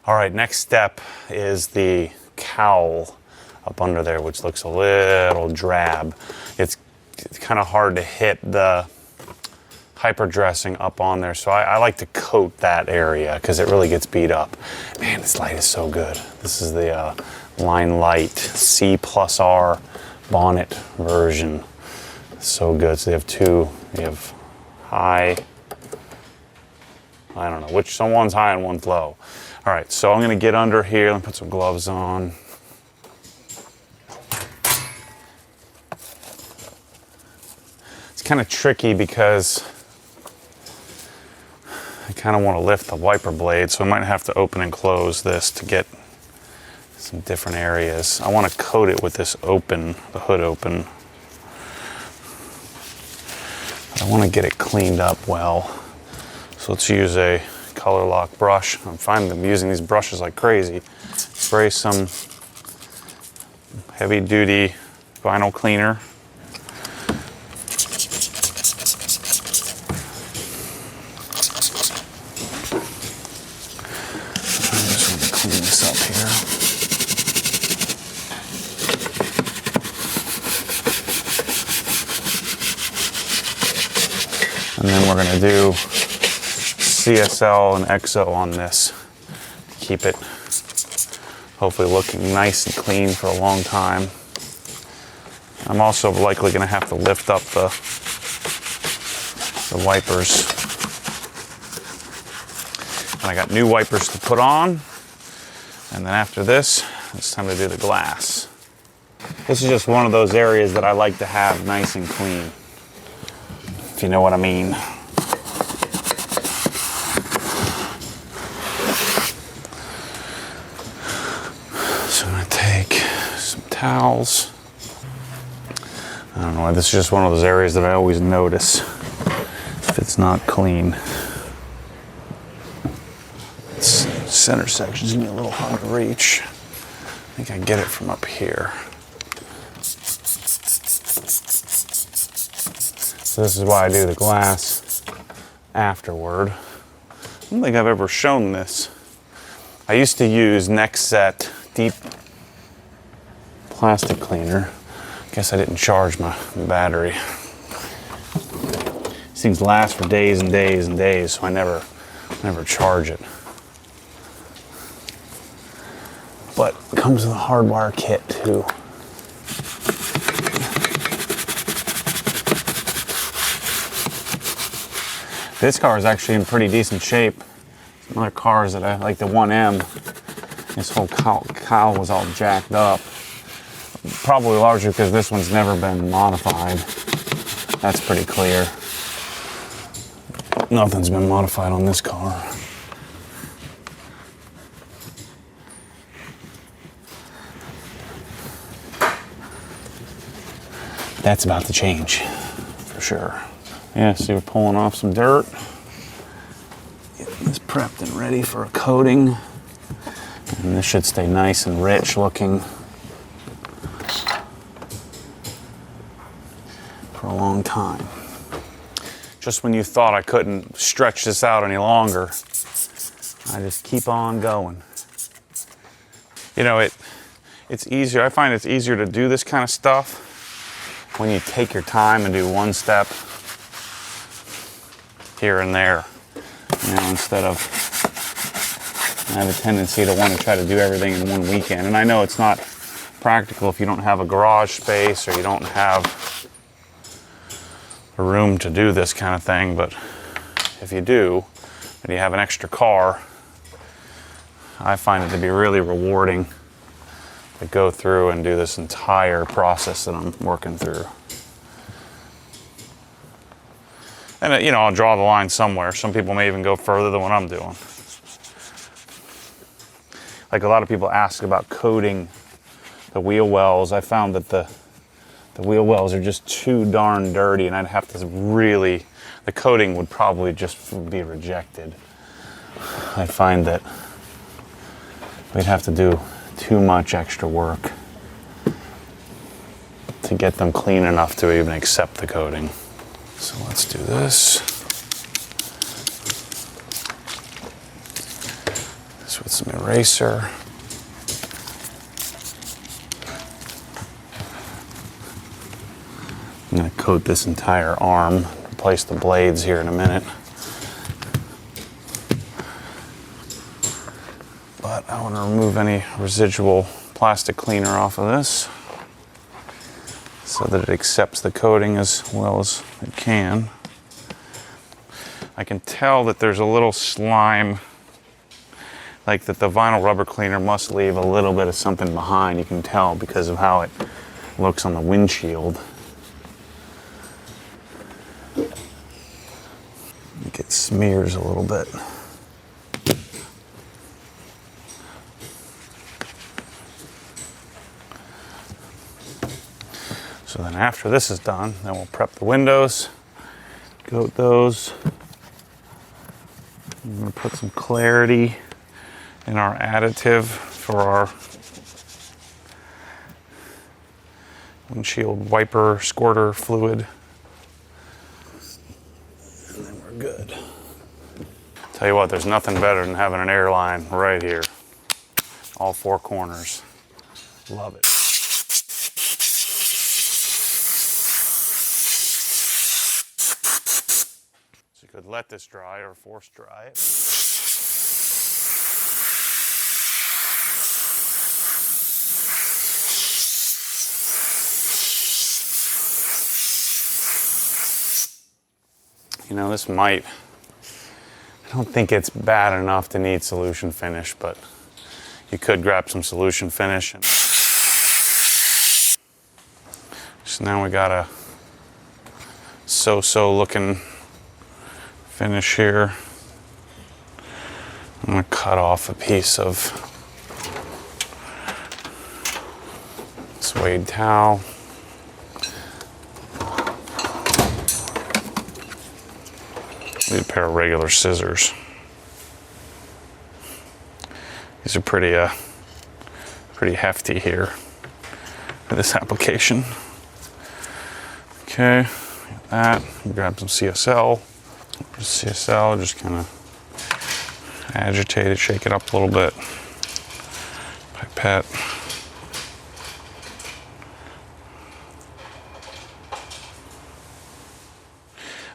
All right, next step is the cowl up under there, which looks a little drab. It's kind of hard to hit the hyper dressing up on there, so I like to coat that area because it really gets beat up. Man, this light is so good. This is the Line Light C+R bonnet version. It's so good. So they have two. They have high. I don't know which. One's high and one's low. All right, so I'm gonna get under here and put some gloves on. It's kind of tricky because I kind of want to lift the wiper blade, so I might have to open and close this to get some different areas. I want to coat it with this open, the hood open. But I want to get it cleaned up well. So let's use a color lock brush. I'm finding them using these brushes like crazy. Spray some heavy duty vinyl cleaner. I'm just going to clean this up here. And then we're going to do CSL and XO on this to keep it hopefully looking nice and clean for a long time. I'm also likely going to have to lift up the wipers. And I got new wipers to put on, and then after this it's time to do the glass. This is just one of those areas that I like to have nice and clean, if you know what I mean. Towels. I don't know, this is just one of those areas that I always notice if it's not clean. This center section is gonna be a little hard to reach. I think I can get it from up here. So this is why I do the glass afterward. I don't think I've ever shown this. I used to use Nexset deep plastic cleaner. Guess I didn't charge my battery. These things last for days and days and days, so I never charge it. But it comes with a hardwire kit too. This car is actually in pretty decent shape. Some other cars that I like, the 1M, this whole cowl was all jacked up. Probably largely because this one's never been modified. That's pretty clear. Nothing's been modified on this car. That's about to change, for sure. Yeah, see, we're pulling off some dirt. Getting this prepped and ready for a coating. And this should stay nice and rich looking for a long time. Just when you thought I couldn't stretch this out any longer, I just keep on going. You know, it's easier. I find it's easier to do this kind of stuff when you take your time and do one step here and there, you know, instead of, I have a tendency to want to try to do everything in one weekend. And I know it's not practical if you don't have a garage space or you don't have a room to do this kind of thing, but if you do, and you have an extra car, I find it to be really rewarding to go through and do this entire process that I'm working through. And you know, I'll draw the line somewhere. Some people may even go further than what I'm doing. Like a lot of people ask about coating the wheel wells. I found that the wheel wells are just too darn dirty, and I'd have to really, the coating would probably just be rejected. I find that we'd have to do too much extra work to get them clean enough to even accept the coating. So let's do this. This with some eraser. I'm going to coat this entire arm, replace the blades here in a minute. But I want to remove any residual plastic cleaner off of this so that it accepts the coating as well as it can. I can tell that there's a little slime, like that the vinyl rubber cleaner must leave a little bit of something behind. You can tell because of how it looks on the windshield. It smears a little bit. So then after this is done, then we'll prep the windows, coat those. I'm going to put some clarity in our additive for our windshield wiper squirter fluid. And then we're good. Tell you what, there's nothing better than having an airline right here. All four corners. Love it. So you could let this dry or force dry it. You know, this might, I don't think it's bad enough to need solution finish, but you could grab some solution finish. And so now we got a so-so looking finish here. I'm gonna cut off a piece of suede towel. Need a pair of regular scissors. These are pretty hefty here for this application. Okay, got that. Grab some CSL. CSL, just kind of agitate it, shake it up a little bit. Pipette.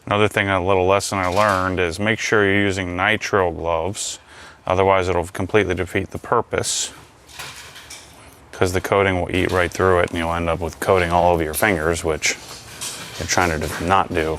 Another thing, a little lesson I learned is make sure you're using nitrile gloves, otherwise it'll completely defeat the purpose, because the coating will eat right through it and you'll end up with coating all over your fingers, which you're trying to not do.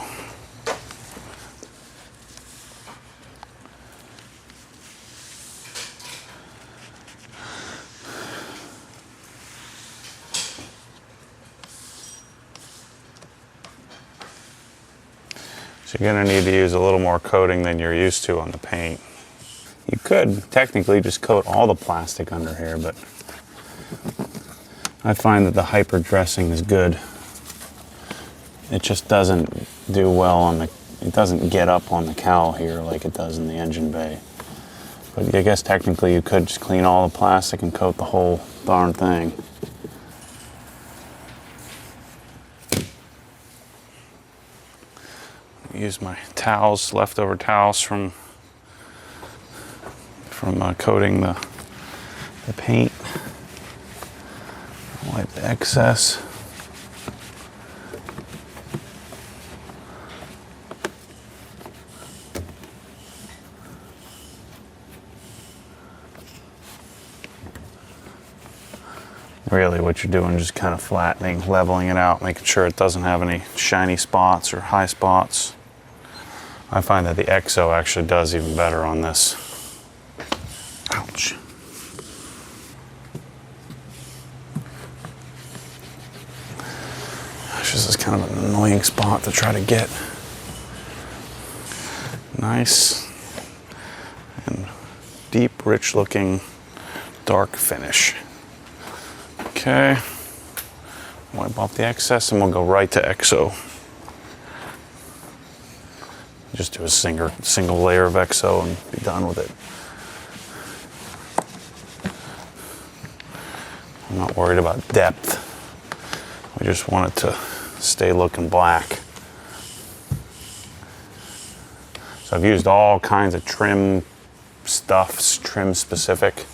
So you're going to need to use a little more coating than you're used to on the paint. You could technically just coat all the plastic under here, but I find that the hyper dressing is good. It just doesn't do well on the, it doesn't get up on the cowl here like it does in the engine bay. But I guess technically you could just clean all the plastic and coat the whole darn thing. Use my towels, leftover towels from coating the paint. Wipe the excess. Really what you're doing is just kind of flattening, leveling it out, making sure it doesn't have any shiny spots or high spots. I find that the EXO actually does even better on this. Ouch. This is kind of an annoying spot to try to get. Nice and deep, rich looking dark finish. Okay, wipe off the excess and we'll go right to EXO. Just do a single layer of EXO and be done with it. I'm not worried about depth. We just want it to stay looking black. So I've used all kinds of trim stuffs, trim specific.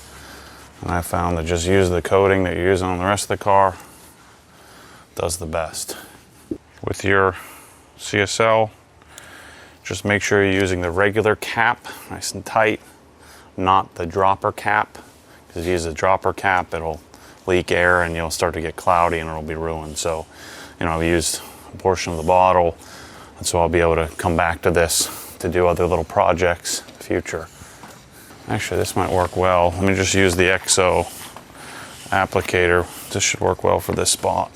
And I found that just use the coating that you're using on the rest of the car does the best. With your CSL, just make sure you're using the regular cap, nice and tight, not the dropper cap. Because if you use the dropper cap, it'll leak air and you'll start to get cloudy and it'll be ruined. So, you know, I've used a portion of the bottle, and so I'll be able to come back to this to do other little projects in the future. Actually, this might work well. Let me just use the XO applicator. This should work well for this spot.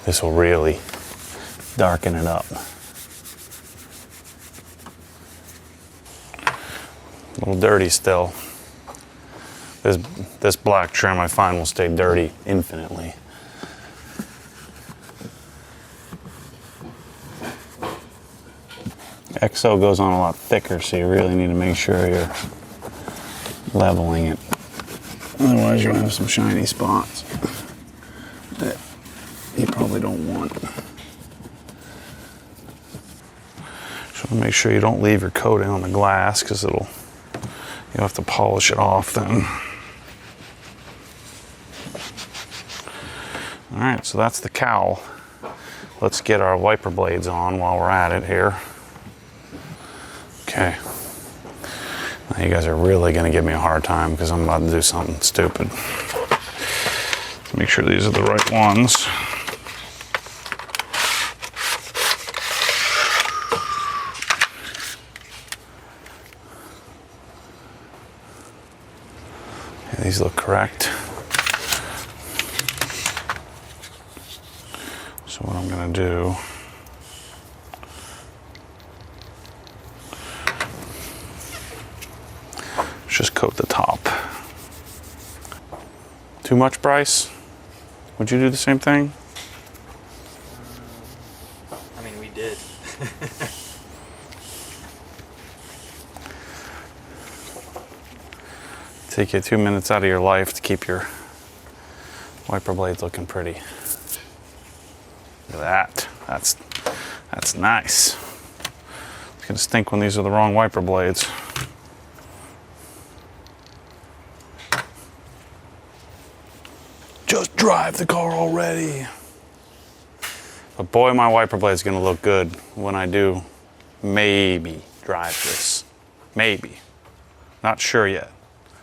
This will really darken it up. A little dirty still. This black trim I find will stay dirty infinitely. XO goes on a lot thicker, so you really need to make sure you're leveling it. Otherwise you'll have some shiny spots that you probably don't want. So make sure you don't leave your coating on the glass, because you'll have to polish it off then. All right, so that's the cowl. Let's get our wiper blades on while we're at it here. Okay. Now you guys are really gonna give me a hard time because I'm about to do something stupid. Let's make sure these are the right ones. Yeah, these look correct. So what I'm gonna do, just coat the top. Too much, Bryce? Would you do the same thing? I mean, we did. Take you 2 minutes out of your life to keep your wiper blades looking pretty. Look at that. That's nice. It's gonna stink when these are the wrong wiper blades. Just drive the car already. But boy, my wiper blade's gonna look good when I do maybe drive this. Maybe. Not sure yet.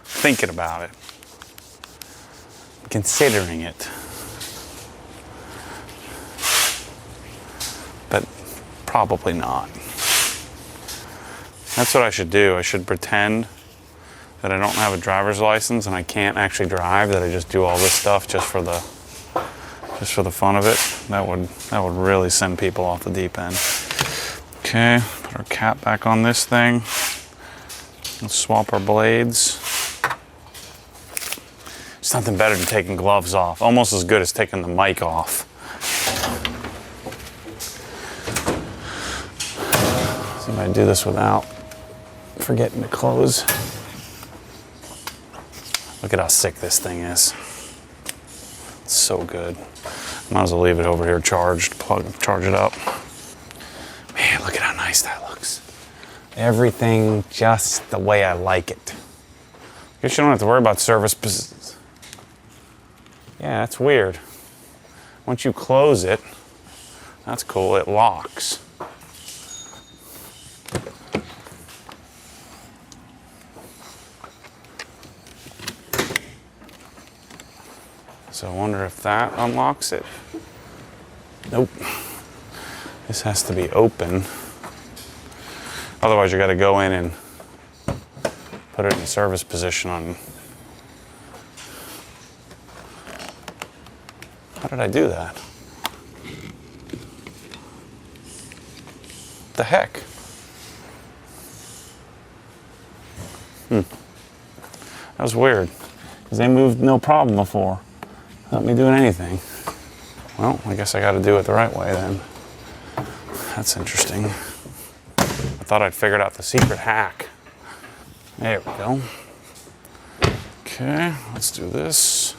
Thinking about it. Considering it. But probably not. That's what I should do. I should pretend that I don't have a driver's license and I can't actually drive, that I just do all this stuff just for the fun of it. That would really send people off the deep end. Okay, put our cap back on this thing. Let's swap our blades. It's nothing better than taking gloves off. Almost as good as taking the mic off. See if I do this without forgetting to close. Look at how sick this thing is. It's so good. Might as well leave it over here charged, charge it up. Man, look at how nice that looks. Everything just the way I like it. Guess you don't have to worry about service positions. Yeah, that's weird. Once you close it, that's cool, it locks. So I wonder if that unlocks it. Nope. This has to be open. Otherwise you gotta go in and put it in service position on. How did I do that? What the heck? That was weird, because they moved no problem before. Without me doing anything. Well, I guess I got to do it the right way then. That's interesting. I thought I'd figured out the secret hack. There we go. Okay, let's do this.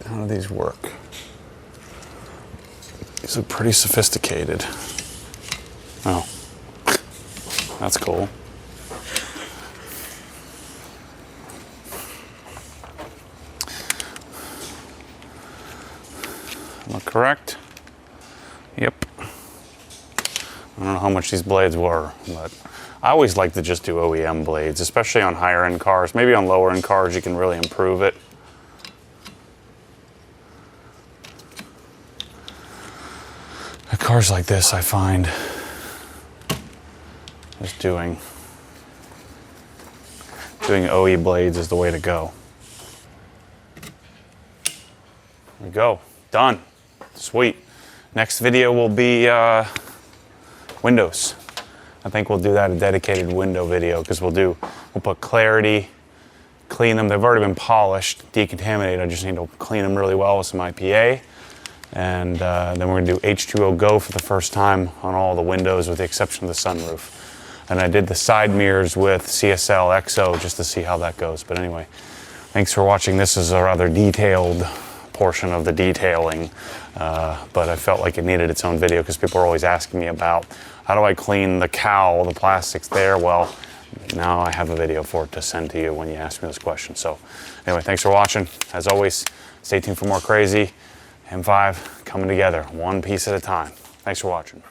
How do these work? These look pretty sophisticated. Oh, that's cool. Am I correct? Yep. I don't know how much these blades were, but I always like to just do OEM blades, especially on higher end cars. Maybe on lower end cars you can really improve it. Cars like this, I find just doing OE blades is the way to go. There we go, done. Sweet. Next video will be windows. I think we'll do that, a dedicated window video, because we'll put clarity, clean them. They've already been polished, decontaminated. I just need to clean them really well with some IPA. And then we're gonna do H2O Go for the first time on all the windows with the exception of the sunroof. And I did the side mirrors with CSL XO just to see how that goes. But anyway, thanks for watching. This is a rather detailed portion of the detailing, but I felt like it needed its own video because people are always asking me about how do I clean the cowl, the plastics there. Well, now I have a video for it to send to you when you ask me those questions. So anyway, thanks for watching. As always, stay tuned for more crazy. M5 coming together, one piece at a time. Thanks for watching.